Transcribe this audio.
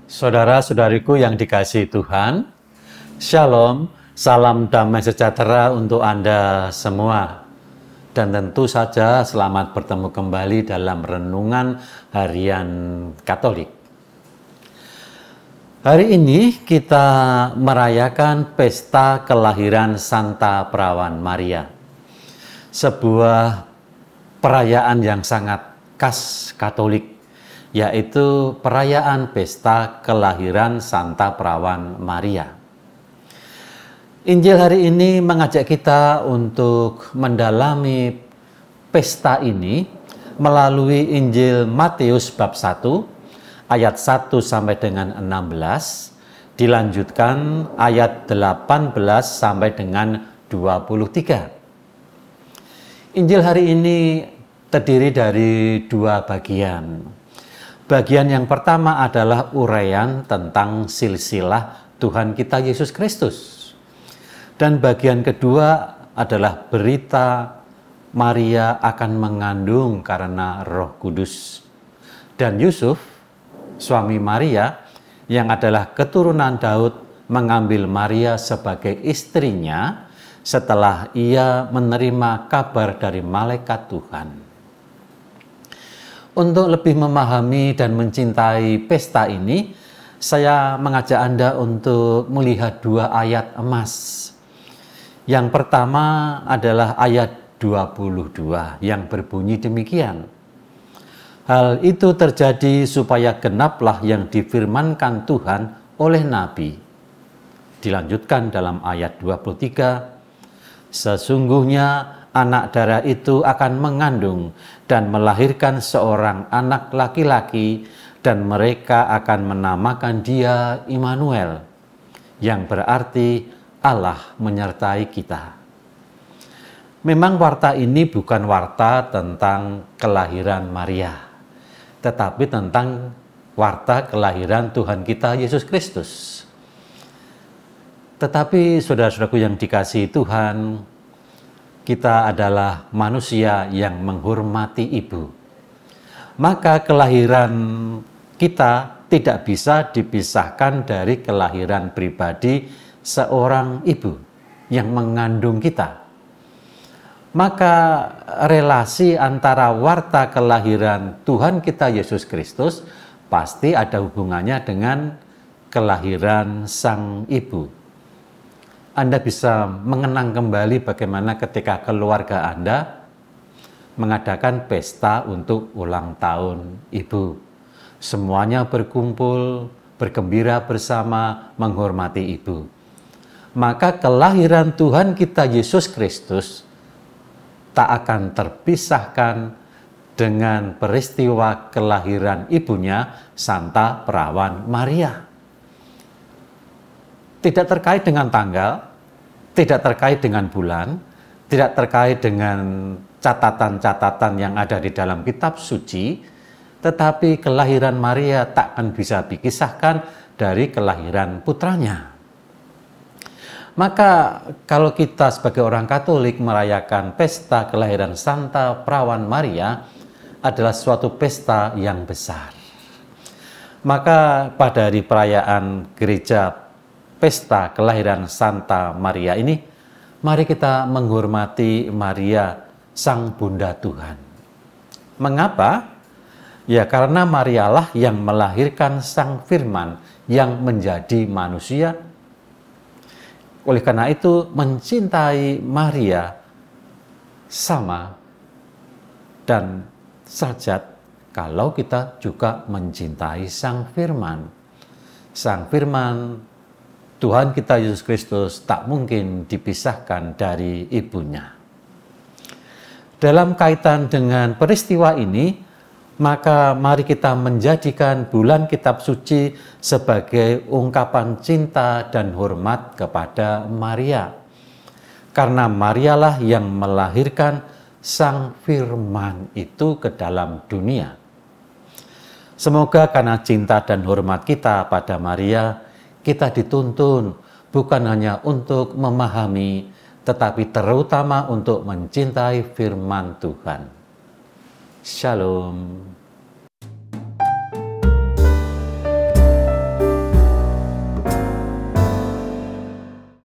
Saudara-saudariku yang dikasihi Tuhan, Shalom, salam damai sejahtera untuk Anda semua. Dan tentu saja selamat bertemu kembali dalam Renungan Harian Katolik. Hari ini kita merayakan pesta kelahiran Santa Perawan Maria. Sebuah perayaan yang sangat khas Katolik, yaitu perayaan pesta kelahiran Santa Perawan Maria. Injil hari ini mengajak kita untuk mendalami pesta ini melalui Injil Matius bab 1 ayat 1 sampai dengan 16, dilanjutkan ayat 18 sampai dengan 23. Injil hari ini terdiri dari dua bagian. Bagian yang pertama adalah uraian tentang silsilah Tuhan kita Yesus Kristus. Dan bagian kedua adalah berita Maria akan mengandung karena Roh Kudus. Dan Yusuf, suami Maria, yang adalah keturunan Daud, mengambil Maria sebagai istrinya setelah ia menerima kabar dari malaikat Tuhan. Untuk lebih memahami dan mencintai pesta ini, saya mengajak Anda untuk melihat dua ayat emas. Yang pertama adalah ayat 22 yang berbunyi demikian. Hal itu terjadi supaya genaplah yang difirmankan Tuhan oleh Nabi. Dilanjutkan dalam ayat 23, sesungguhnya anak darah itu akan mengandung dan melahirkan seorang anak laki-laki, dan mereka akan menamakan dia Immanuel, yang berarti Allah menyertai kita. Memang warta ini bukan warta tentang kelahiran Maria, tetapi tentang warta kelahiran Tuhan kita Yesus Kristus. Tetapi saudara-saudaraku yang dikasihi Tuhan, kita adalah manusia yang menghormati ibu. Maka kelahiran kita tidak bisa dipisahkan dari kelahiran pribadi seorang ibu yang mengandung kita. Maka relasi antara warta kelahiran Tuhan kita Yesus Kristus pasti ada hubungannya dengan kelahiran sang ibu. Anda bisa mengenang kembali bagaimana ketika keluarga Anda mengadakan pesta untuk ulang tahun ibu. Semuanya berkumpul, bergembira bersama, menghormati ibu. Maka kelahiran Tuhan kita Yesus Kristus tak akan terpisahkan dengan peristiwa kelahiran ibunya, Santa Perawan Maria. Tidak terkait dengan tanggal, tidak terkait dengan bulan, tidak terkait dengan catatan-catatan yang ada di dalam kitab suci, tetapi kelahiran Maria tak akan bisa dikisahkan dari kelahiran putranya. Maka kalau kita sebagai orang Katolik merayakan pesta kelahiran Santa Perawan Maria adalah suatu pesta yang besar. Maka pada hari perayaan gereja pesta kelahiran Santa Maria ini, mari kita menghormati Maria, Sang Bunda Tuhan. Mengapa? Ya karena Marialah yang melahirkan Sang Firman yang menjadi manusia. Oleh karena itu, mencintai Maria sama dan sajat kalau kita juga mencintai Sang Firman. Sang Firman, Tuhan kita Yesus Kristus tak mungkin dipisahkan dari ibunya. Dalam kaitan dengan peristiwa ini, maka mari kita menjadikan bulan kitab suci sebagai ungkapan cinta dan hormat kepada Maria. Karena Marialah yang melahirkan Sang Firman itu ke dalam dunia. Semoga karena cinta dan hormat kita pada Maria, kita dituntun bukan hanya untuk memahami, tetapi terutama untuk mencintai firman Tuhan. Shalom.